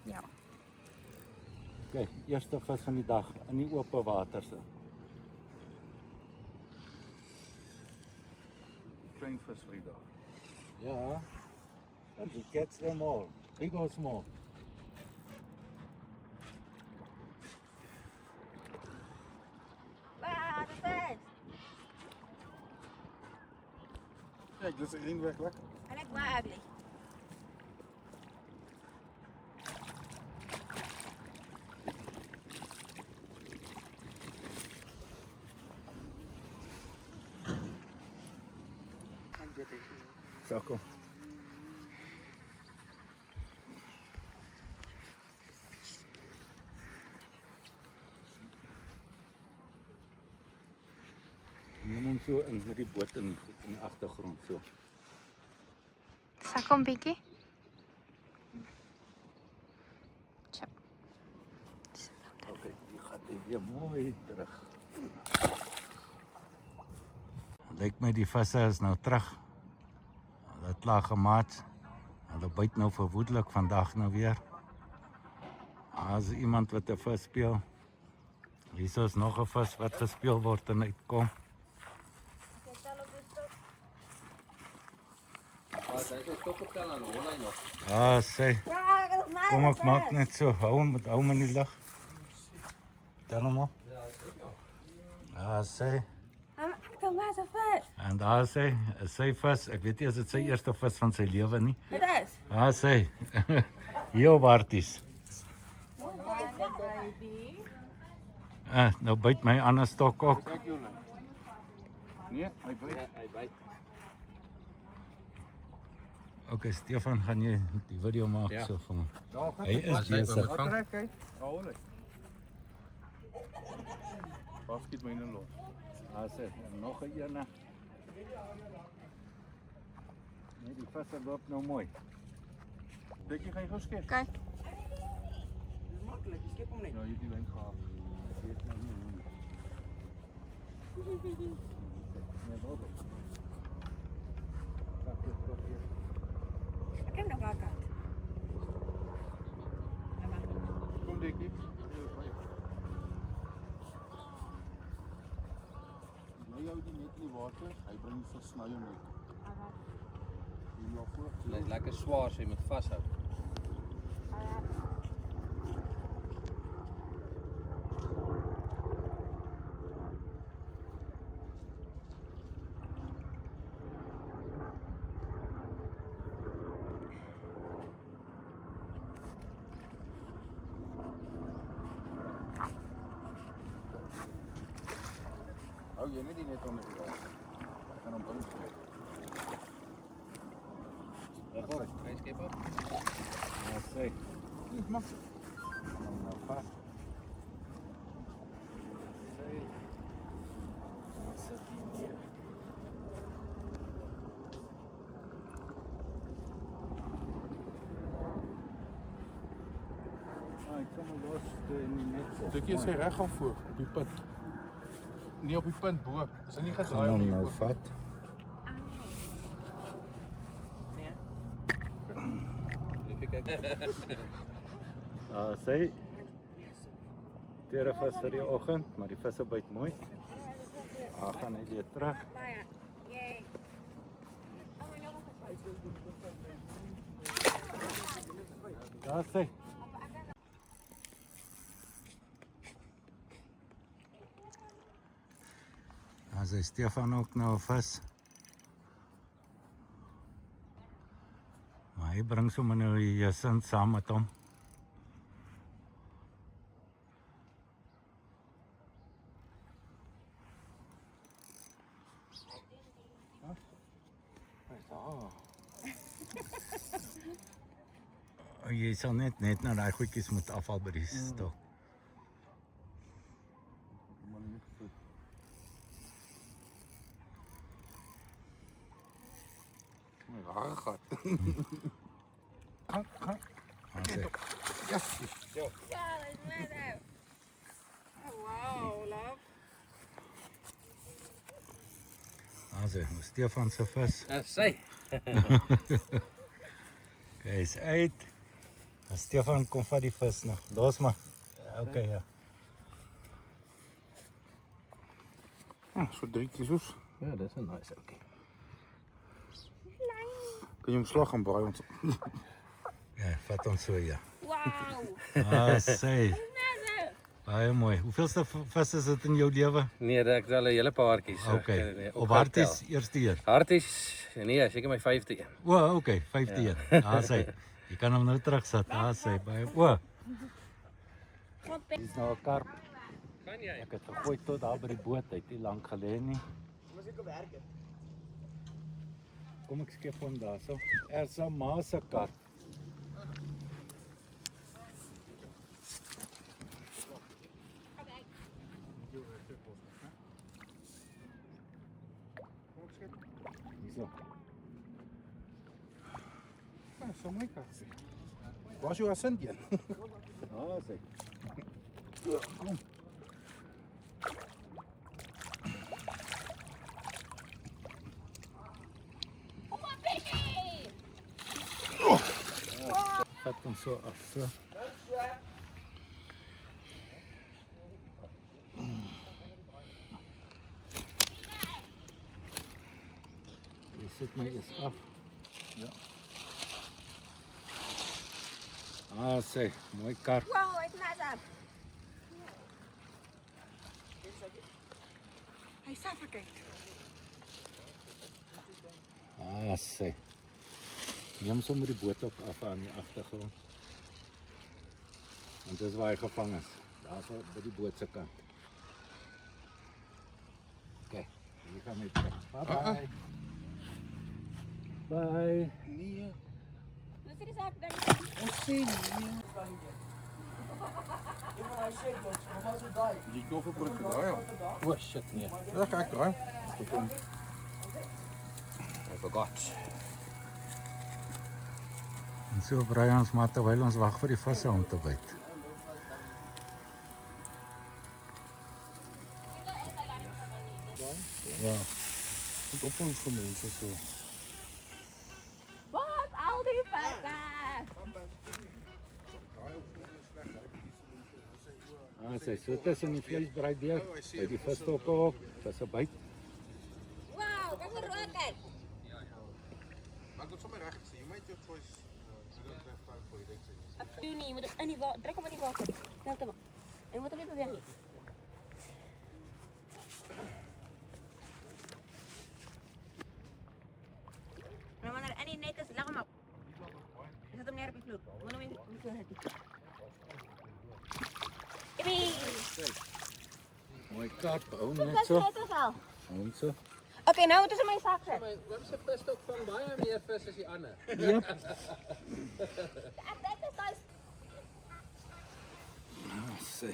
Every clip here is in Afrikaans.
Ja. Oké, eerste vis van die dag in die open water. So. Klein vis vir die dag. Ja, and you catch them all, big or small. Waar is het? Kijk, dit is één weg lekker. En ik waar ugly. So kom. Neem hom so in met die boot in die agtergrond so. Sak hom bietjie. Tjop. Okay, die gaat weer mooi terug. Lyk my die visse is nou terug. Hulle het klaar gemaat. Hulle byt nou verwoedelik vandag nou weer. As iemand wat 'n vis speel. Hier is nog 'n vis wat gespeel word en uitkom. Ah, sê. Kom ek maak net so. Hou hom in die lug. Tel hom op. Ah, sê. Kom maar so vis. En daar sê, sy vis, ek weet nie as dit sy eerste vis van sy lewe nie. Dit is. Ah, sê. Heel warties. Nou byt my ander stok ook. Kijk jullie. Nee, hij bijt. Okay, Stefan, gaan jy die video maak so vir my? Daar gaat Hy is besig. Wat trek hy? Hou hulle. Waar skiet my nou los? Ah, sê, nog 'n ene. Nee, die visse loop nou mooi. Dink jy gaan jy gou skep? Kyk. Maklik, jy skep hom net. Ja, jy het die lyn gehad. Ek weet nou nie hoe nie. Nee, wat? Ek ken nog wat. Kom Dikkie. Nou jou die net in die water, hy bring die vis sny hom uit. Jy loop voor. Dit is lekker swaar, so jy moet vashou. Hou jy net die net onder die water. Ek gaan hom bring. Kan jy skep op? Ja, sê. Niet mag. Nou vas. Sê. Sit hier. Ek kom los in die net. Dikkie is hy reg af voor op die punt. Nie op die punt bo. Is hy nie Gaan gedraai hom nie. nou vat. Even kyk. Sê. Tweede vis vir die oggend, maar die visse byt mooi. Gaan hy weer terug. Daar sê. As hy Stefan ook nou 'n vis. Maar hy bring sommer nou die Jasin saam met hom. Jy sal net nou daai goedjies moet afval by die stok. Rare gat. Gaan. Ja. Ja, dat is net uit. Oh, wow, love. Stefan se vis. Sy. Hy is uit. Stefan kom vat die vis nog. Los maar. Okay, ja. So 3 kilos. Ja, dis 'n nice ouetjie. Kan jy hom slag gaan braai ons. Ja, vat ons so ja. Wauw. Sê. Baie mooi. Hoeveelste vis is dit in jou lewe? Nee, ek het al 'n hele paartjie. So Okay. Op harties eerste keer. Harties. Nee, seker my 5de een. O, okay, 5de een. Daar sê. Jy kan hom nou terugsit. Daar sê baie. O, dis nou 'n karp. Kan jy? Ek het gegooi tot daar by die boot uit, nie lank gelê nie. Kom ek skep hom daarso. Er's 'n maase karp. Hierso. So mooi kan sê. Was jou asint een? Daar sê. Kom. Vat hom so af, so. Jy sit my eens af. Ja. Sê, mooi karp. Wow, het net Hy suffocate. Sê. Neem sommer die boot op af aan die agtergrond. En dis waar hy gevang is. Daar so by die boot se kant. Okay, hier gaan my terug. Bye. Bye. Nee. Dis die saak dan. Ons sê nee. Die koffer voor het draai. O, shit nee. Ja, kyk draai. I forgot. En so braai ons maar terwyl ons wag vir die visse om te byt. Ja, Dit op ons vir mense so. Wat al die visse. Sê, so tussen die vleisbraai deur, by die visstokke op, visse byt. Wow, wat 'n roker. Maar dit sommer reg sê, jy moet jou choice. Ek doen nie, moet ek in die water, trek hom in die water. Heeltemal. Hy moet hom nie beweeg nie. Nou wanneer in die net is, lag hom op. Ek sit hom neer op die vloer. Moet hom nie so hit nie. Ibi! Mooi karp, hou Wat net so. net is al. Hou hom so. Okay, nou moet ons in my sak sit. My oom se visstok vang baie meer vis as die ander. Yep. Ek dink dit is Sê.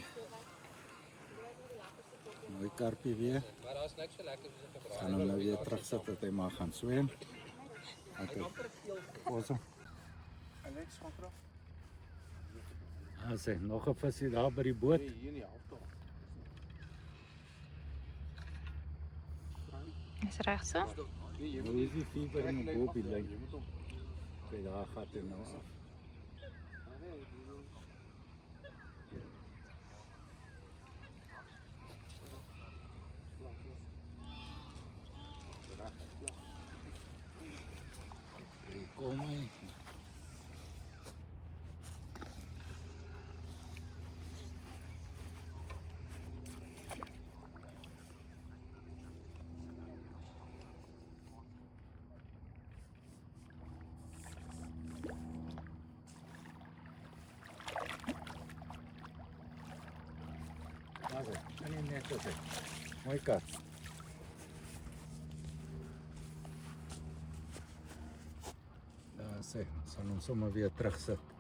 Mooi karpie weer. Maar daar's niks so lekker soos 'n gebraai. Gaan hom nou weer terugsit dat hy maar gaan swem. Okay. Awesome. Alex van Krag. Sê, nog 'n visie daar by die boot. Hier in die helfte. Is reg so? Nou is die fever in die boot die lyn. Okay, daar gaat hy nou af. Kom hy. Kan nie net sê. Mooi kat. Daar sê, sal hom sommer weer terugsit.